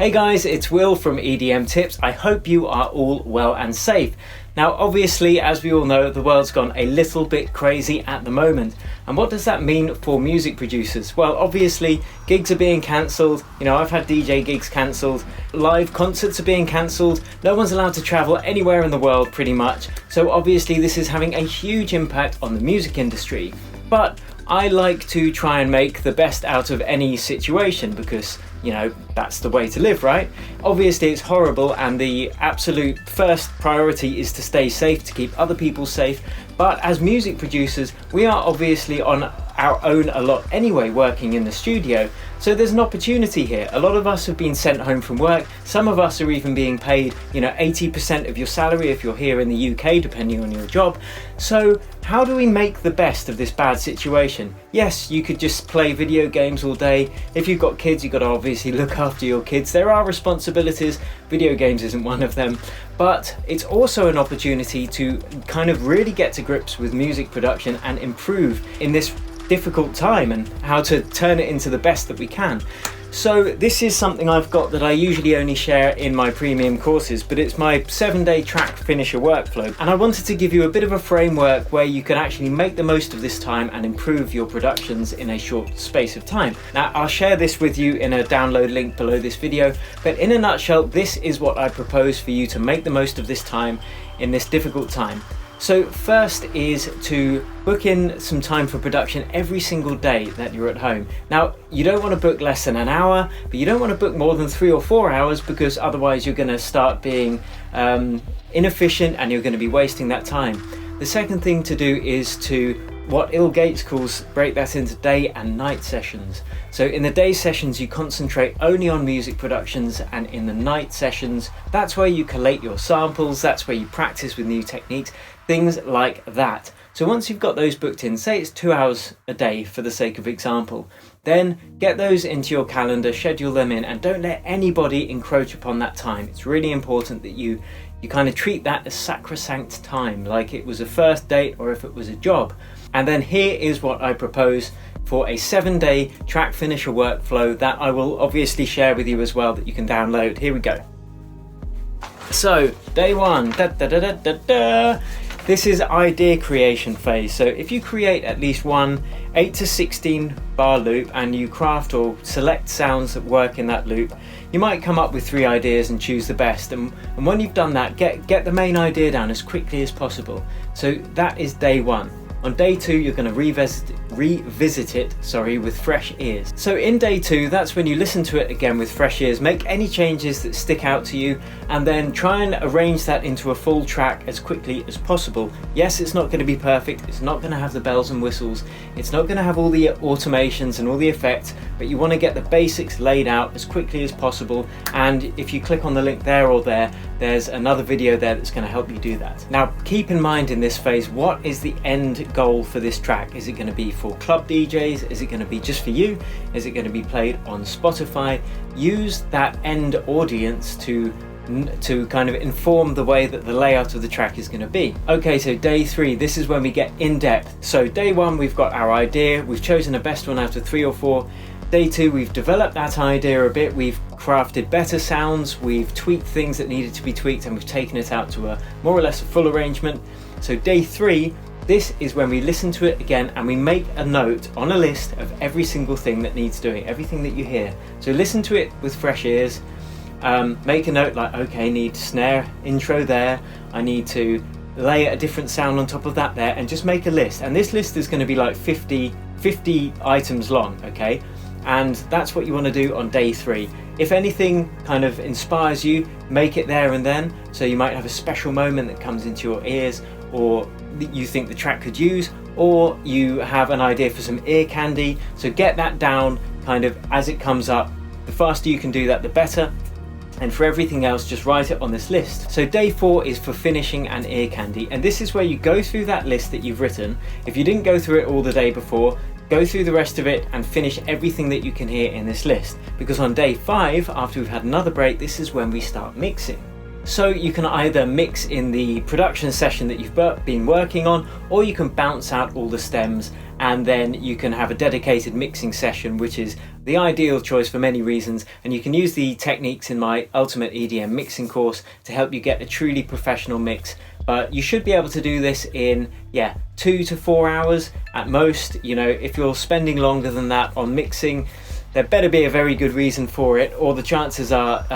Hey guys, it's Will from EDM Tips. I hope you are all well and safe. Now obviously, as we all know, the world's gone a little bit crazy at the moment. And what does that mean for music producers? Well, obviously gigs are being cancelled. I've had DJ gigs cancelled. Live concerts are being cancelled. No one's allowed to travel anywhere in the world pretty much. So obviously this is having a huge impact on the music industry. But I like to try and make the best out of any situation because, that's the way to live, right? Obviously it's horrible and the absolute first priority is to stay safe, to keep other people safe. But as music producers, we are obviously on our own a lot anyway, working in the studio. So there's an opportunity here. A lot of us have been sent home from work. Some of us are even being paid, 80% of your salary if you're here in the UK, depending on your job. So how do we make the best of this bad situation? Yes, you could just play video games all day. If you've got kids, you've got to obviously look after your kids. There are responsibilities. Video games isn't one of them. But it's also an opportunity to kind of really get to grips with music production and improve in this difficult time and how to turn it into the best that we can. So this is something I've got that I usually only share in my premium courses, but it's my 7-day track finisher workflow. And I wanted to give you a bit of a framework where you can actually make the most of this time and improve your productions in a short space of time. Now, I'll share this with you in a download link below this video, but in a nutshell, this is what I propose for you to make the most of this time in this difficult time. So first is to book in some time for production every single day that you're at home. Now, you don't want to book less than an hour, but you don't want to book more than 3 or 4 hours because otherwise you're going to start being inefficient and you're going to be wasting that time. The second thing to do is to, what Ill Gates calls, break that into day and night sessions. So in the day sessions, you concentrate only on music productions, and in the night sessions, that's where you collate your samples, that's where you practice with new techniques, things like that. So once you've got those booked in, say it's 2 hours a day for the sake of example, then get those into your calendar, schedule them in, and don't let anybody encroach upon that time. It's really important that you kind of treat that as sacrosanct time, like it was a first date or if it was a job. And then here is what I propose for a 7-day track finisher workflow that I will obviously share with you as well, that you can download. Here we go. So day one, this is idea creation phase. So if you create at least one 8 to 16 bar loop and you craft or select sounds that work in that loop, you might come up with 3 ideas and choose the best. And when you've done that, get the main idea down as quickly as possible. So that is day one. On day 2, you're going to revisit it with fresh ears. So in day 2, that's when you listen to it again with fresh ears, make any changes that stick out to you, and then try and arrange that into a full track as quickly as possible. Yes, it's not going to be perfect, it's not going to have the bells and whistles, it's not going to have all the automations and all the effects, but you want to get the basics laid out as quickly as possible. And if you click on the link there or there, there's another video there that's going to help you do that. Now, keep in mind in this phase, what is the end goal for this track? Is it going to be for club DJs? Is it going to be just for you? Is it going to be played on Spotify? Use that end audience to kind of inform the way that the layout of the track is going to be. Okay, so day 3, this is when we get in depth. So day 1, we've got our idea, we've chosen a best one out of 3 or 4. Day 2, we've developed that idea a bit, we've crafted better sounds, we've tweaked things that needed to be tweaked, and we've taken it out to a more or less a full arrangement. So day 3, this is when we listen to it again and we make a note on a list of every single thing that needs doing, everything that you hear. So listen to it with fresh ears, make a note like, okay, need snare intro there, I need to layer a different sound on top of that there, and just make a list. And this list is going to be like 50 items long, okay? And that's what you want to do on day 3. If anything kind of inspires you, make it there and then. So you might have a special moment that comes into your ears, or that you think the track could use, or you have an idea for some ear candy. So get that down kind of as it comes up. The faster you can do that, the better. And for everything else, just write it on this list. So day 4 is for finishing and ear candy. And this is where you go through that list that you've written. If you didn't go through it all the day before, go through the rest of it and finish everything that you can hear in this list. Because on day 5, after we've had another break, this is when we start mixing. So you can either mix in the production session that you've been working on, or you can bounce out all the stems and then you can have a dedicated mixing session, which is the ideal choice for many reasons. And you can use the techniques in my Ultimate EDM mixing course to help you get a truly professional mix. But you should be able to do this in 2 to 4 hours at most. You know, if you're spending longer than that on mixing, there better be a very good reason for it, or the chances are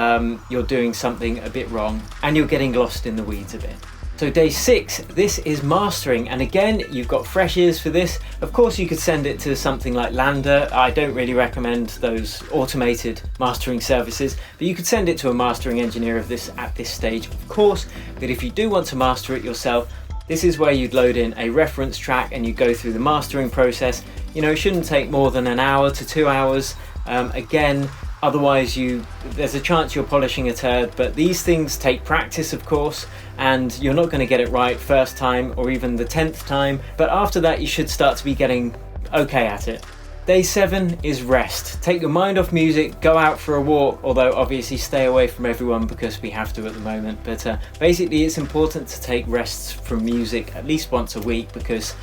you're doing something a bit wrong and you're getting lost in the weeds a bit. So day 6, this is mastering, and again you've got fresh ears for this. Of course you could send it to something like Lander. I don't really recommend those automated mastering services, but you could send it to a mastering engineer of this at this stage, of course. But if you do want to master it yourself, this is where you'd load in a reference track and you go through the mastering process. You know, it shouldn't take more than an hour to 2 hours. Again, otherwise there's a chance you're polishing a turd, but these things take practice, of course, and you're not going to get it right first time or even the 10th time, but after that you should start to be getting okay at it. Day 7 is rest. Take your mind off music, go out for a walk, although obviously stay away from everyone because we have to at the moment. But basically it's important to take rests from music at least once a week, because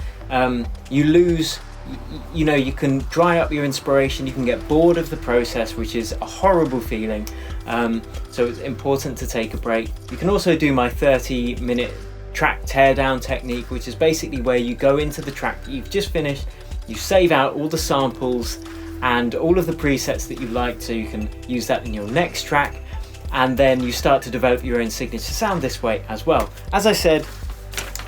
you lose, you know, you can dry up your inspiration, you can get bored of the process, which is a horrible feeling. So it's important to take a break. You can also do my 30-minute track teardown technique, which is basically where you go into the track that you've just finished, you save out all the samples and all of the presets that you like, so you can use that in your next track, and then you start to develop your own signature sound this way as well. As I said,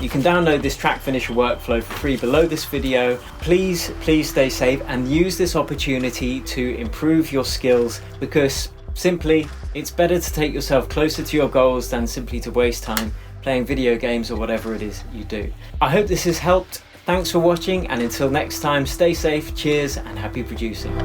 you can download this track finisher workflow for free below this video. Please stay safe and use this opportunity to improve your skills, because simply it's better to take yourself closer to your goals than simply to waste time playing video games or whatever it is you do. I hope this has helped. Thanks for watching, and until next time, stay safe, cheers, and happy producing.